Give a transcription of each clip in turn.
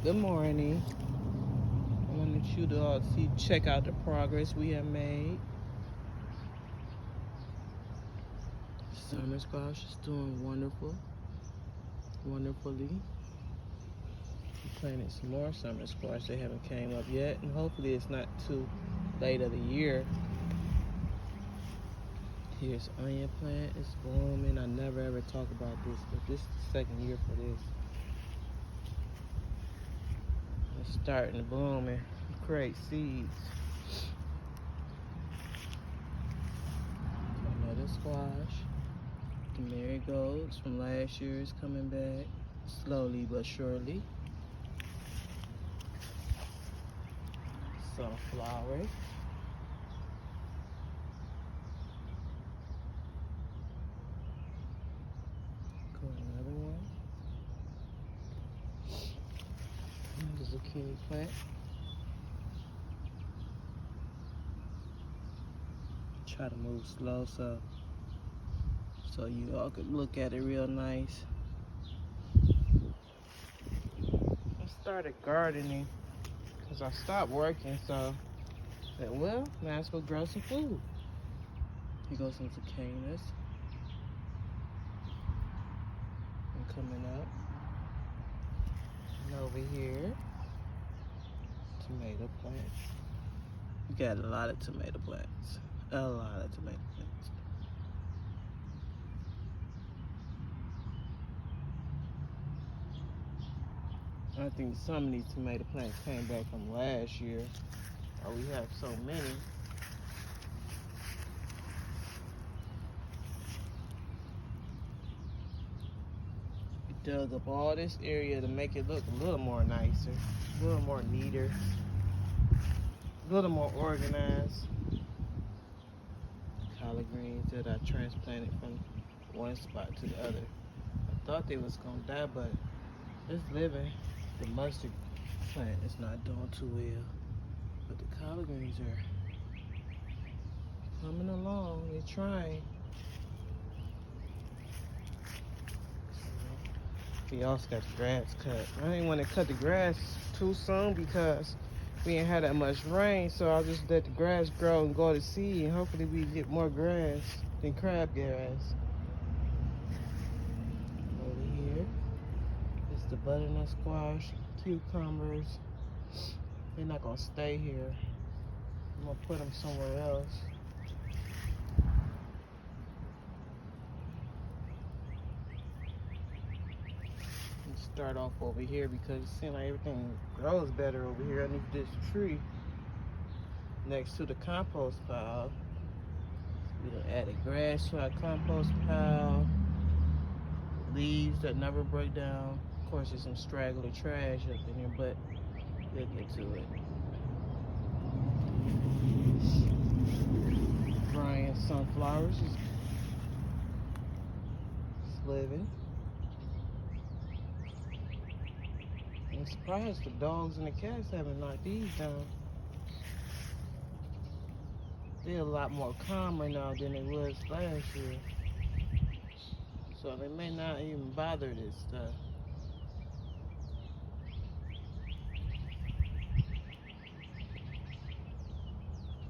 Good morning. I wanted you to all check out the progress we have made. Summer squash is doing wonderfully. We planted some more summer squash. They haven't came up yet, and hopefully it's not too late of the year. Here's onion plant. It's blooming. I never ever talk about this, but this is the second year for this. It's starting to bloom and create seeds. Another squash. The marigolds from last year is coming back slowly but surely. Sunflower. Another one. The zucchini plant. Try to move slow so you all could look at it real nice. I started gardening because I stopped working, so I said, well, might as well grow some food. Here goes some zucchinis. And coming up. And over here, tomato plants. We got a lot of tomato plants. A lot of tomato plants. I think some of these tomato plants came back from last year. Oh, we have so many. We dug up all this area to make it look a little more nicer, a little more neater, a little more organized. Collard greens that I transplanted from one spot to the other. I thought they was gonna die, but it's living. The mustard plant is not doing too well, but the collard greens are coming along. They're trying. We also got the grass cut. I didn't want to cut the grass too soon because we ain't had that much rain, so I'll just let the grass grow and go to seed, and hopefully we get more grass than crabgrass. Over here is the butternut squash, cucumbers. They're not gonna stay here. I'm gonna put them somewhere else. Start off over here because it seems like everything grows better over here underneath this tree next to the compost pile. We done added grass to our compost pile, leaves that never break down. Of course, there's some straggler trash up in here, but we'll get to it. Brian sunflowers is living. I'm surprised the dogs and the cats haven't knocked these down. They're a lot more calmer now than they was last year. So they may not even bother this stuff.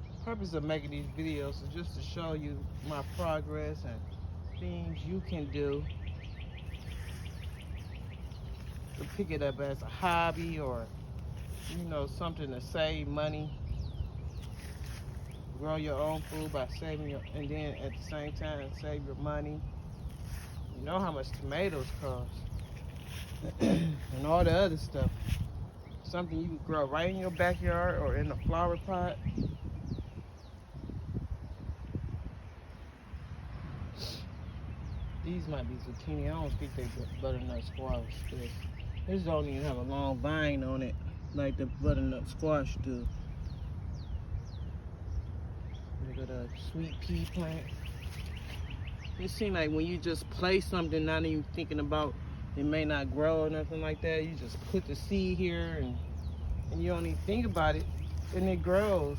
The purpose of making these videos is just to show you my progress and things you can do to pick it up as a hobby or, something to save money. Grow your own food by saving and then at the same time save your money. You know how much tomatoes cost and all the other stuff. Something you can grow right in your backyard or in a flower pot. These might be zucchini. I don't think they're butternut squash. This don't even have a long vine on it like the butternut squash do. Look at the sweet pea plant. It seems like when you just place something, not even thinking about it may not grow or nothing like that, you just put the seed here and you don't even think about it, and it grows.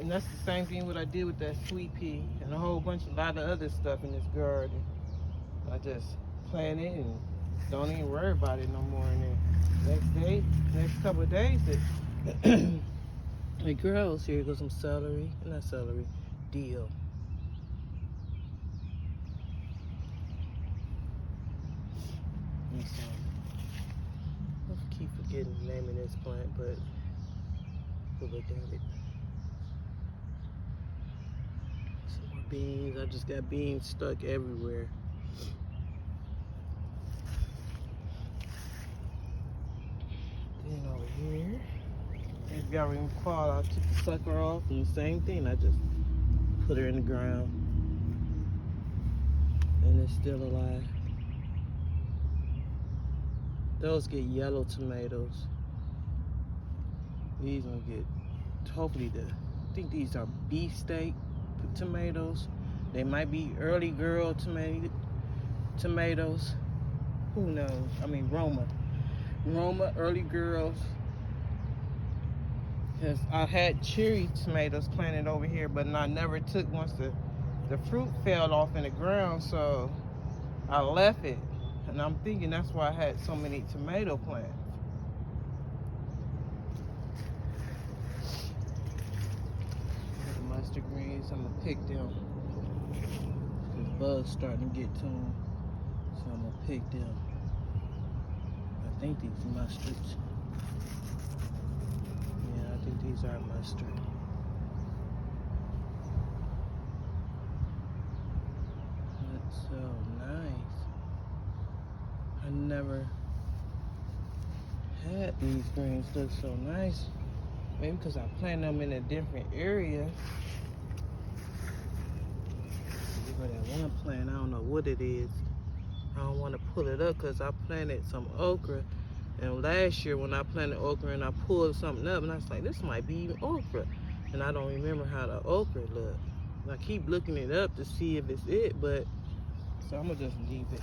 And that's the same thing what I did with that sweet pea and a lot of other stuff in this garden. I just plant it and don't even worry about it no more in there. Next couple of days, it grows. Here goes some celery, not celery, dill. And so, I keep forgetting the name of this plant, but we'll look at it. Some more beans. I just got beans stuck everywhere. Then over here, if y'all recall, I took the sucker off, and the same thing. I just put her in the ground, and it's still alive. Those get yellow tomatoes. These will get, hopefully I think these are beefsteak tomatoes. They might be early girl tomatoes. Who knows? I mean, Roma, early girls. Because I had cherry tomatoes planted over here, but I never took once the fruit fell off in the ground, so I left it. And I'm thinking that's why I had so many tomato plants. The mustard greens, I'm gonna pick them. Because bugs starting to get to them, so I'm gonna pick them. I think these mustards. Yeah, I think these are mustard. That's so nice. I never had these greens look so nice. Maybe because I planted them in a different area. But that one plant, I don't know what it is. I don't want to pull it up because I planted some okra. And last year when I planted okra and I pulled something up and I was like, this might be even okra. And I don't remember how the okra looked. I keep looking it up to see if it's it, but so I'm gonna just leave it.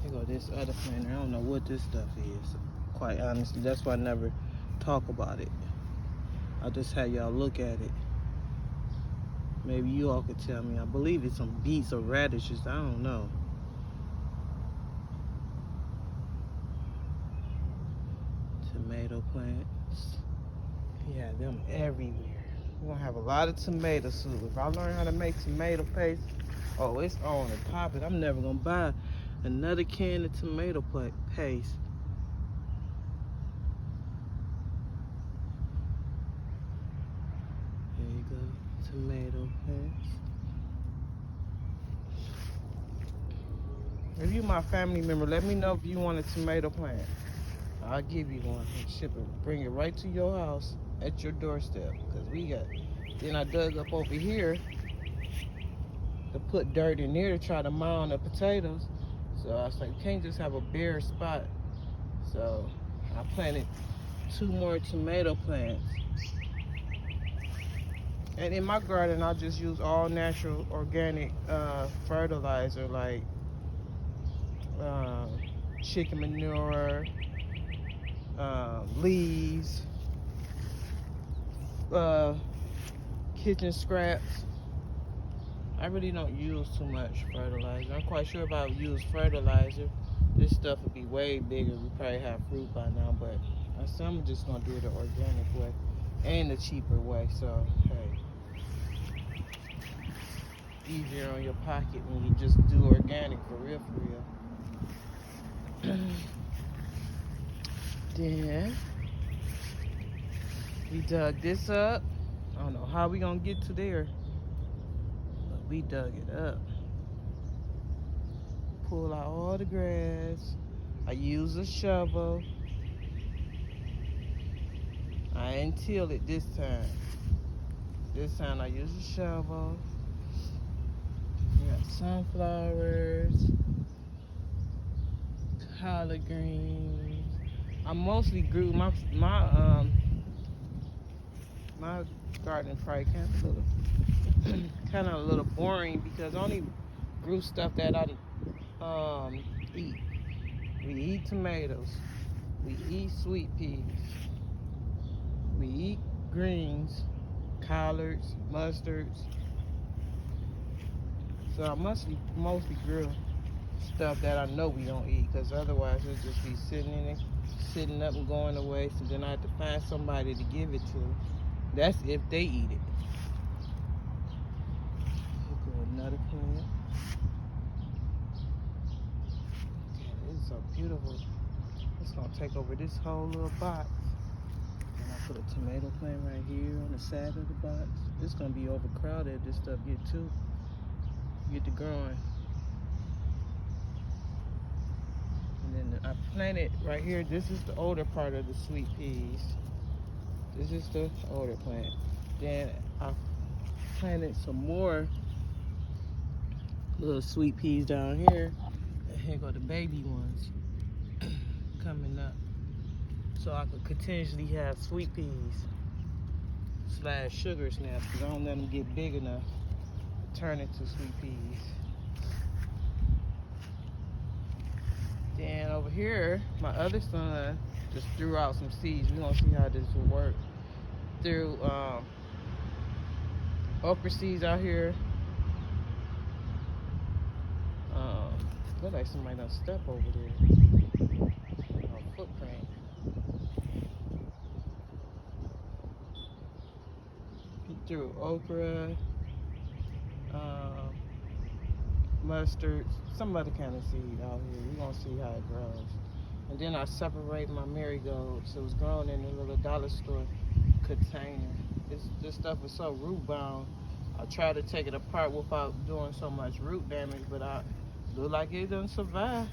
Here go this other planter. I don't know what this stuff is, quite honestly. That's why I never talk about it. I'll just have y'all look at it. Maybe you all could tell me. I believe it's some beets or radishes. I don't know. Tomato plants. Yeah, them everywhere. We're gonna have a lot of tomato soup. If I learn how to make tomato paste, oh, it's on and popping. I'm never gonna buy another can of tomato paste. There you go, tomato paste. If you my family member, let me know if you want a tomato plant. I'll give you one and ship it. Bring it right to your house at your doorstep. Because we got, then I dug up over here to put dirt in there to try to mound the potatoes. So I was like, you can't just have a bare spot. So I planted 2 more tomato plants. And in my garden, I just use all natural organic fertilizer like chicken manure, leaves, kitchen scraps. I really don't use too much fertilizer. I'm quite sure if I would use fertilizer, this stuff would be way bigger. We probably have fruit by now, but I'm just gonna do it the organic way and the cheaper way. So hey, easier on your pocket when you just do organic for real, Then we dug this up. I don't know how we gonna get to there, but we dug it up. Pull out all the grass. I use a shovel. I didn't till it this time. This time I use a shovel. We got sunflowers, collard greens. I mostly grew my garden probably kind of a little boring because I only grew stuff that I eat. We eat tomatoes. We eat sweet peas. We eat greens, collards, mustards. So I mostly grew stuff that I know we don't eat, because otherwise it'll just be sitting up and going to waste, and then I have to find somebody to give it to. That's if they eat it. Here go another plant. Okay, this is so beautiful. It's gonna take over this whole little box. And I put a tomato plant right here on the side of the box. It's gonna be overcrowded if this stuff get to growing. And then I planted right here. This is the older part of the sweet peas. This is the older plant. Then I planted some more little sweet peas down here. And here go the baby ones coming up. So I could continuously have sweet peas / sugar snaps, because I don't let them get big enough to turn into sweet peas. Then over here, my other son just threw out some seeds. We're gonna see how this will work. Threw okra seeds out here. Look like somebody done step over there. Footprint. He threw okra, mustard, some other kind of seed out here. We're gonna see how it grows. And then I separate my marigolds. It was grown in a little dollar store container. This stuff is so root bound. I try to take it apart without doing so much root damage, but I look like it doesn't survive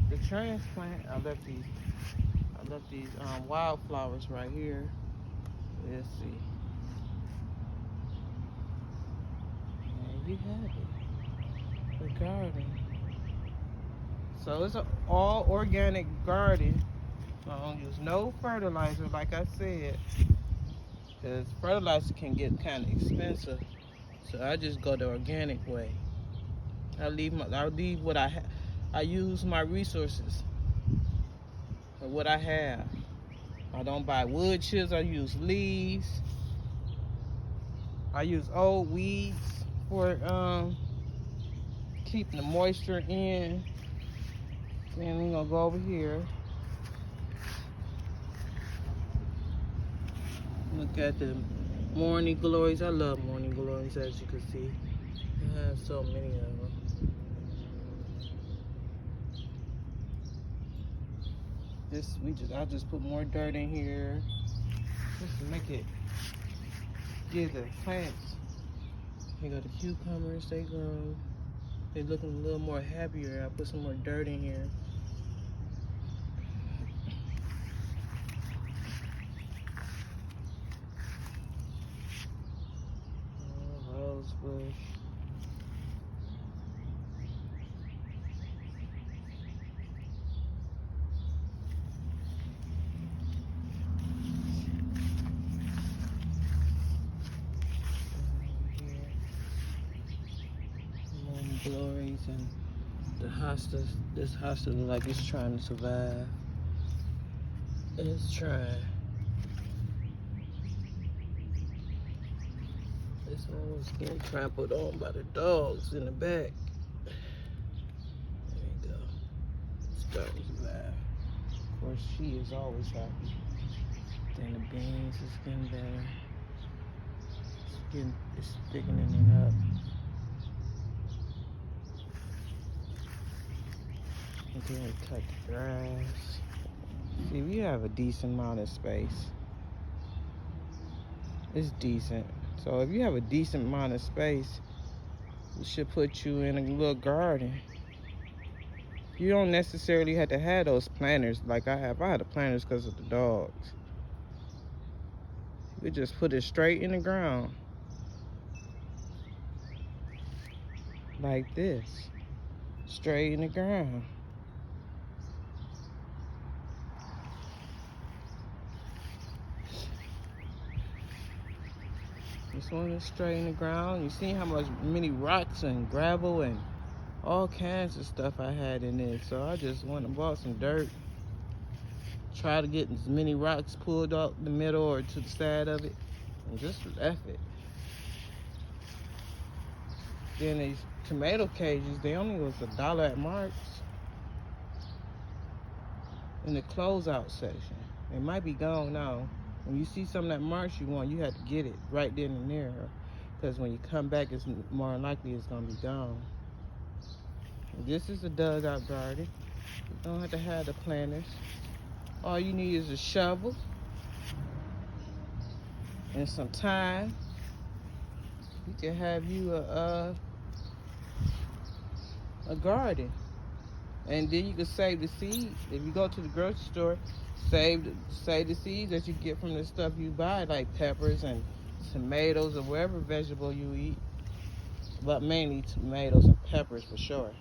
the transplant. I left these wildflowers right here. Let's see. And you have it. The garden. So it's an all organic garden. So I don't use no fertilizer, like I said, because fertilizer can get kind of expensive. So I just go the organic way. I leave what I have. I use my resources of what I have. I don't buy wood chips. I use leaves. I use old weeds for keeping the moisture in. Then we're gonna go over here. Look at the morning glories. I love morning glories, as you can see. I have so many of them. I just put more dirt in here just to make it give the plants. Here go the cucumbers, they grow. They're looking a little more happier. I put some more dirt in here. Rose bush. Glories and the hostas. This hosta looks like it's trying to survive. It's trying. This one was getting trampled on by the dogs in the back. There you go. It's starting to survive. Of course, she is always happy. Then the beans is getting better. It's thickening it up. And then we cut the grass. See, we have a decent amount of space. It's decent. So if you have a decent amount of space, it should put you in a little garden. You don't necessarily have to have those planters like I have. I had the planters because of the dogs. We just put it straight in the ground. Like this. Straight in the ground. This one is straight in the ground. You see how many rocks and gravel and all kinds of stuff I had in there. So I just went and bought some dirt. Try to get as many rocks pulled out the middle or to the side of it. And just left it. Then these tomato cages, they only was $1 at Mark's in the closeout section. It might be gone now. When you see something at Mark's you want, you have to get it right then and there. Because when you come back, it's more than likely it's going to be gone. This is a dugout garden. You don't have to have the planters. All you need is a shovel and some time. You can have you a garden. And then you can save the seeds. If you go to the grocery store, save the seeds that you get from the stuff you buy, like peppers and tomatoes or whatever vegetable you eat. But mainly tomatoes and peppers for sure.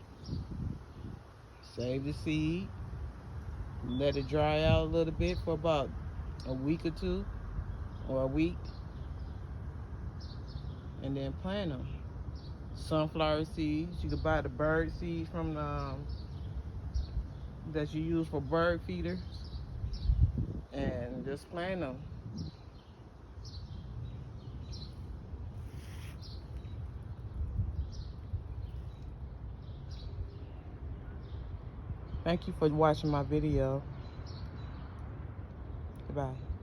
Save the seed. Let it dry out a little bit for about a week or two, or a week. And then plant them. Sunflower seeds. You can buy the bird seeds from that you use for bird feeders, and just plant them. Thank you for watching my video. Goodbye.